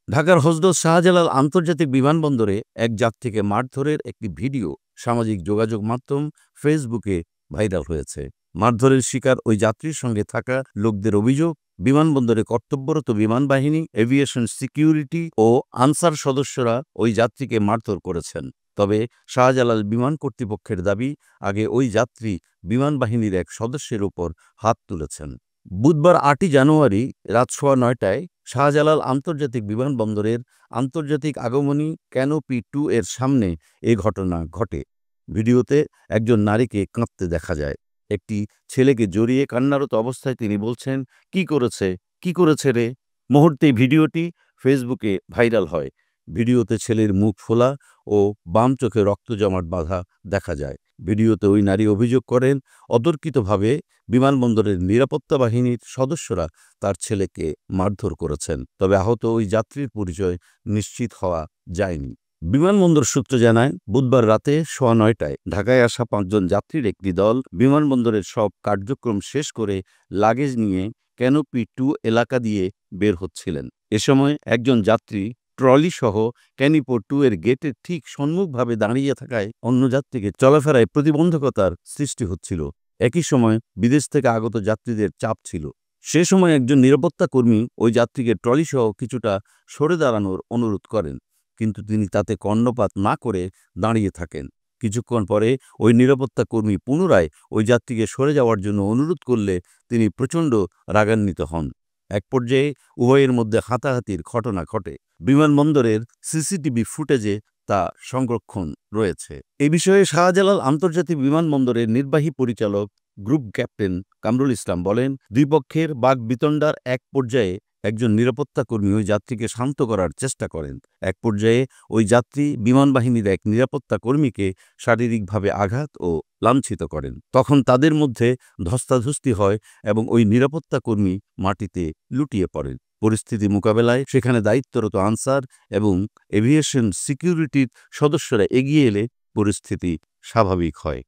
ঢাকার হযরত শাহজালাল আন্তর্জাতিক বিমানবন্দরে এক যাত্রীকে মারধরের একটি ভিডিও সামাজিক যোগাযোগ মাধ্যম ফেসবুকে ভাইরাল হয়েছে। মারধরের শিকার ওই যাত্রীর সঙ্গে থাকা লোকদের অভিযোগ, বিমানবন্দরে কর্তব্যরত বিমান বাহিনী, এভিয়েশন সিকিউরিটি ও আনসার সদস্যরা ওই যাত্রীকে মারধর করেছেন। তবে শাহজালাল বিমান কর্তৃপক্ষের দাবি, আগে ওই যাত্রী বিমান বাহিনীর এক সদস্যের উপর হাত তুলেছেন। বুধবার ৮ই জানুয়ারি রাত ৯:১০টায় শাহজালাল আন্তর্জাতিক বিমানবন্দরের আন্তর্জাতিক আগমনী ক্যানোপি 2 এর সামনে এ ঘটনা ঘটে। ভিডিওতে একজন নারীকে কাঁদতে দেখা যায়। একটি ছেলেকে জড়িয়ে কান্নারত অবস্থায় তিনি বলছেন, "কি করেছে, কি করেছে রে?" মুহূর্তেই ভিডিওটি ফেসবুকে ভাইরাল হয়। ভিডিওতে ছেলের মুখ ফোলা ও বাম চোখে রক্ত জমাট বাঁধা দেখা যায়। ভিডিওতে ওই নারী অভিযোগ করেন, অতর্কিতভাবে বিমানবন্দরের নিরাপত্তা বাহিনীর সদস্যরা তার ছেলেকে মারধর করেছেন। তবে আহত ওই যাত্রীর পরিচয় নিশ্চিত হওয়া যায়নি। বিমানবন্দর সূত্র জানায়, বুধবার রাতে ৯:১০টায় ঢাকায় আসা ৫ জন যাত্রীর একটি দল বিমানবন্দরের সব কার্যক্রম শেষ করে লাগেজ নিয়ে ক্যানোপি 2 এলাকা দিয়ে বের হচ্ছিলেন। এ সময় একজন যাত্রী ট্রলিসহ ক্যানোপি 2 এর গেটের ঠিক সম্মুখভাবে দাঁড়িয়ে থাকায় অন্য যাত্রীকে চলাফেরায় প্রতিবন্ধকতার সৃষ্টি হচ্ছিল। একই সময় বিদেশ থেকে আগত যাত্রীদের চাপ ছিল। সে সময় একজন নিরাপত্তা কর্মী ওই যাত্রীকে ট্রলিসহ কিছুটা সরে দাঁড়ানোর অনুরোধ করেন, কিন্তু তিনি তাতে কর্ণপাত না করে দাঁড়িয়ে থাকেন। কিছুক্ষণ পরে ওই নিরাপত্তা কর্মী পুনরায় ওই যাত্রীকে সরে যাওয়ার জন্য অনুরোধ করলে তিনি প্রচণ্ড রাগান্বিত হন। এক পর্যায়ে উভয়ের মধ্যে হাতাহাতির ঘটনা ঘটে। বিমানবন্দরের সিসিটিভি ফুটেজে তা সংরক্ষণ রয়েছে। এ বিষয়ে শাহজালাল আন্তর্জাতিক বিমানবন্দরের নির্বাহী পরিচালক গ্রুপ ক্যাপ্টেন কামরুল ইসলাম বলেন, দুই পক্ষের বাকবিতণ্ডার এক পর্যায়ে একজন নিরাপত্তা কর্মী ওই যাত্রীকে শান্ত করার চেষ্টা করেন। এক পর্যায়ে ওই যাত্রী বিমান বাহিনীর এক নিরাপত্তা কর্মীকে শারীরিকভাবে আঘাত ও লাঞ্ছিত করেন। তখন তাদের মধ্যে ধস্তাধস্তি হয় এবং ওই নিরাপত্তা কর্মী মাটিতে লুটিয়ে পড়েন। পরিস্থিতি মোকাবেলায় সেখানে দায়িত্বরত আনসার এবং এভিয়েশন সিকিউরিটির সদস্যরা এগিয়ে এলে পরিস্থিতি স্বাভাবিক হয়।